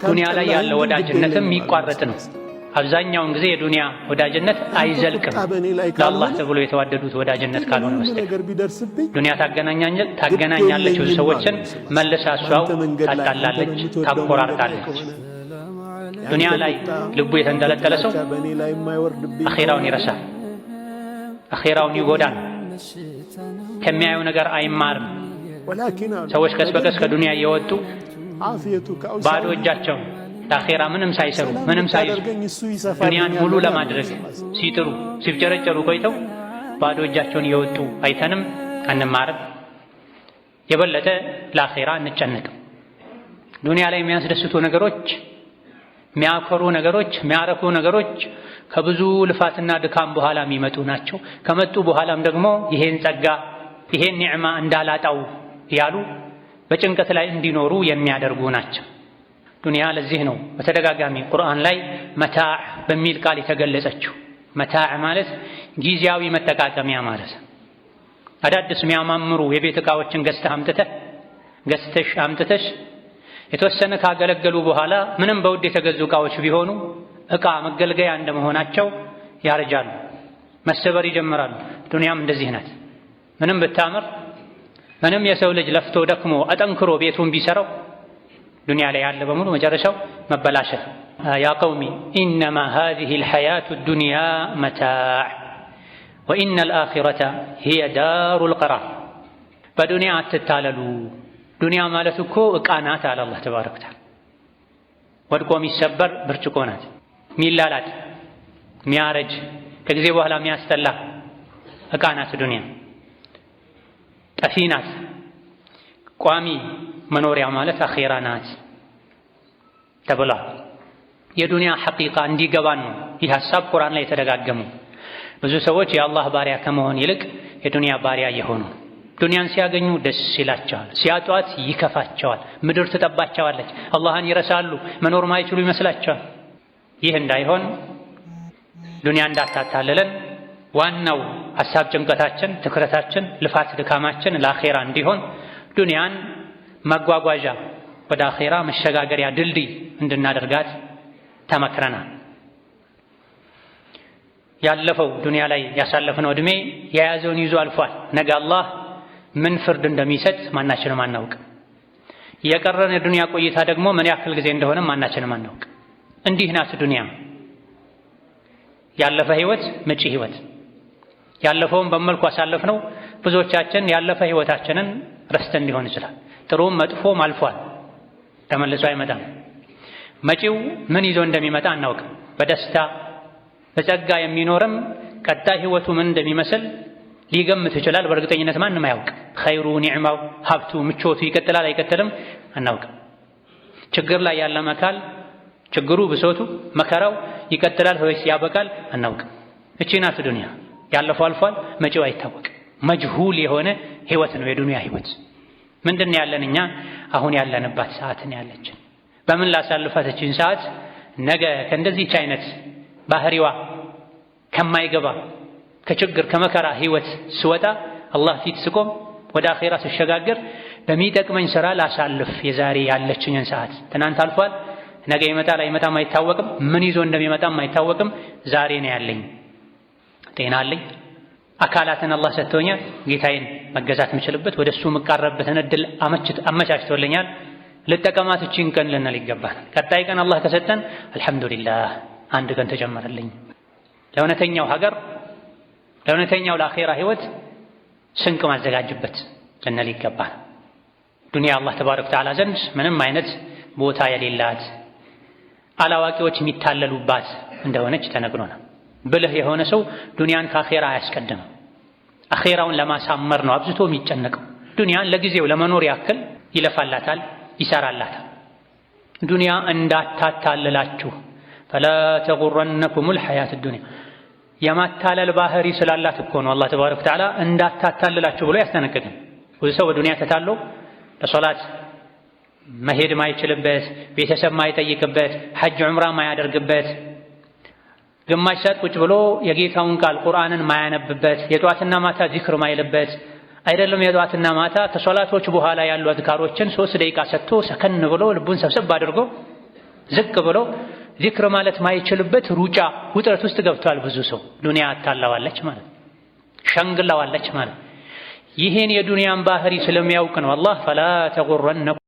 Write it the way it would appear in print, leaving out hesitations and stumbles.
ዱንያ ላይ ያለው ወዳጅነትም ይቋረጥ ነው። አብዛኛውን ጊዜ የዱንያ ወዳጅነት አይዘልቅም ለአላህ ተብሎ የተዋደዱት ወዳጅነት ካልሆነ በስተቀር። ዱንያ ታገናኛለች ብዙ ሰዎችን፣ መልሳ እሷው ታጣላለች፣ ታቆራርጣለች። ዱንያ ላይ ልቡ የተንጠለጠለ ሰው አኼራውን ይረሳል፣ አኼራውን ይጎዳል፣ ከሚያየው ነገር አይማርም። ሰዎች ቀስ በቀስ ከዱንያ እየወጡ ባዶ እጃቸው ለአኼራ ምንም ሳይሰሩ ምንም ሳይዙ ዱንያን ሙሉ ለማድረግ ሲጥሩ ሲፍጨረጨሩ ቆይተው ባዶ እጃቸውን እየወጡ አይተንም አንማርም። የበለጠ ለአኼራ እንጨነቅም። ዱንያ ላይ የሚያስደስቱ ነገሮች፣ የሚያኮሩ ነገሮች፣ የሚያረኩ ነገሮች ከብዙ ልፋትና ድካም በኋላ የሚመጡ ናቸው። ከመጡ በኋላም ደግሞ ይሄን ጸጋ ይሄን ኒዕማ እንዳላጣው ያሉ በጭንቀት ላይ እንዲኖሩ የሚያደርጉ ናቸው። ዱንያ ለዚህ ነው በተደጋጋሚ ቁርአን ላይ መታዕ በሚል ቃል የተገለጸችው። መታዕ ማለት ጊዜያዊ መጠቃቀሚያ ማለት ነው። አዳዲስ የሚያማምሩ የቤት ዕቃዎችን ገዝተሽ አምጥተሽ የተወሰነ ካገለገሉ በኋላ ምንም በውድ የተገዙ ዕቃዎች ቢሆኑ ዕቃ መገልገያ እንደመሆናቸው ያረጃሉ፣ መሰበር ይጀምራሉ። ዱንያም እንደዚህ ናት። ምንም ብታምር ምንም የሰው ልጅ ለፍቶ ደክሞ አጠንክሮ ቤቱን ቢሰራው ዱንያ ላይ ያለ በሙሉ መጨረሻው መበላሸት። ያ ቀውሚ ኢነማ ሃዚሂል ሐያቱ ዱንያ መታዕ ወኢነል አኺረተ ሂየ ዳሩል ቀራር። በዱንያ አትታለሉ። ዱንያ ማለት እኮ ዕቃ ናት አለ አላህ ተባረከ ወተዓላ። ወድቆ የሚሰበር ብርጭቆ ናት። ሚላላት ሚያረጅ ከጊዜ በኋላ የሚያስጠላ ዕቃ ናት ዱንያ። ጠፊ ናት። ቋሚ መኖሪያ ማለት አኼራ ናት ተብሏል። የዱንያ ሐቂቃ እንዲገባን ነው ይህ ሐሳብ ቁርአን ላይ የተደጋገሙ። ብዙ ሰዎች የአላህ ባሪያ ከመሆን ይልቅ የዱንያ ባሪያ የሆኑ ዱንያን ሲያገኙ ደስ ይላቸዋል፣ ሲያጧት ይከፋቸዋል፣ ምድር ትጠባቸዋለች፣ አላህን ይረሳሉ፣ መኖር ማይችሉ ይመስላቸዋል። ይህ እንዳይሆን ዱንያ እንዳታታለለን ዋናው ሐሳብ ጭንቀታችን፣ ትኩረታችን፣ ልፋት ድካማችን ለአኼራ እንዲሆን ዱንያን መጓጓዣ ወደ አኼራ መሸጋገሪያ ድልድይ እንድናደርጋት ተመክረናል። ያለፈው ዱንያ ላይ ያሳለፍነው ዕድሜ የያዘውን ይዞ አልፏል። ነገ አላህ ምን ፍርድ እንደሚሰጥ ማናችንም አናውቅ። የቀረን የዱንያ ቆይታ ደግሞ ምን ያክል ጊዜ እንደሆነ ማናችንም አናውቅ። እንዲህ ናት ዱንያ። ያለፈ ህይወት መጪ ህይወት። ያለፈውን በመልኩ አሳለፍነው። ብዙዎቻችን ያለፈ ህይወታችንን ረስተን ሊሆን ይችላል። ጥሩም መጥፎም አልፏል፣ ተመልሶ አይመጣም። መጪው ምን ይዞ እንደሚመጣ አናውቅም። በደስታ በጸጋ የሚኖርም ቀጣይ ህይወቱ ምን እንደሚመስል ሊገምት ይችላል። በእርግጠኝነት ማንም አያውቅ። ኸይሩ፣ ኒዕማው፣ ሀብቱ፣ ምቾቱ ይቀጥላል አይቀጥልም አናውቅም። ችግር ላይ ያለ አካል ችግሩ፣ ብሶቱ፣ መከራው ይቀጥላል ወይስ ያበቃል አናውቅም። እቺ ናት ዱንያ። ያለፈው አልፏል፣ መጪው አይታወቅም። መጅሁል የሆነ ህይወት ነው የዱንያ ህይወት። ምንድን ያለን እኛ አሁን ያለንባት ሰዓትን ያለችን በምን ላሳልፋት እቺን ሰዓት ነገ ከእንደዚህች አይነት ባህሪዋ ከማይገባ ከችግር ከመከራ ህይወት ስወጣ አላህ ፊት ስቆም ወደ አኼራ ስሸጋገር በሚጠቅመኝ ስራ ላሳልፍ የዛሬ ያለችኝን ሰዓት። ትናንት አልፏል፣ ነገ ይመጣል አይመጣም አይታወቅም። ምን ይዞ እንደሚመጣም አይታወቅም። ዛሬ ነው ያለኝ። ጤና አለኝ፣ አካላትን አላህ ሰጥቶኛል። ጌታዬን መገዛት የምችልበት ወደሱ የምቃረብበትን እድል አመቻችቶልኛል። ልጠቀማት እቺን ቀን ልንል ይገባል። ቀጣይ ቀን አላህ ከሰጠን አልሐምዱሊላህ አንድ ቀን ተጨመረልኝ። ለእውነተኛው ሀገር ለእውነተኛው ለአኼራ ህይወት ስንቅ ማዘጋጅበት ልንል ይገባል። ዱንያ አላህ ተባረከ ወተዓላ ዘንድ ምንም አይነት ቦታ የሌላት አላዋቂዎች የሚታለሉባት እንደሆነች ተነግሮናል። ብልህ የሆነ ሰው ዱንያን ከአኼራ አያስቀድም። አኼራውን ለማሳመር ነው አብዝቶ የሚጨነቀው። ዱንያን ለጊዜው ለመኖር ያክል ይለፋላታል፣ ይሰራላታል። ዱንያ እንዳታታልላችሁ ፈላ ተጉረነኩሙል ሐያት ዱንያ። የማታለል ባህሪ ስላላት እኮ ነው አላህ ተባረከ ወተዓላ እንዳታታልላችሁ ብሎ ያስጠነቅቅን። ብዙ ሰው በዱንያ ተታሎ ለሶላት መሄድ ማይችልበት፣ ቤተሰብ ማይጠይቅበት፣ ሐጅ ዑምራ ማያደርግበት፣ ግማሽ ሰዓት ቁጭ ብሎ የጌታውን ቃል ቁርአንን ማያነብበት፣ የጧትና ማታ ዚክር ማይልበት፣ አይደለም የጧትና ማታ ከሶላቶች በኋላ ያሉ አዝካሮችን 3 ደቂቃ ሰጥቶ ሰከን ብሎ ልቡን ሰብሰብ አድርጎ ዝቅ ብሎ ዚክር ማለት ማይችልበት ሩጫ ውጥረት ውስጥ ገብቷል ብዙ ሰው። ዱንያ አታላዋለች ማለት ሸንግላዋለች ማለት። ይሄን የዱንያን ባህሪ ስለሚያውቅ ነው አላህ ፈላ ተጉረነኩም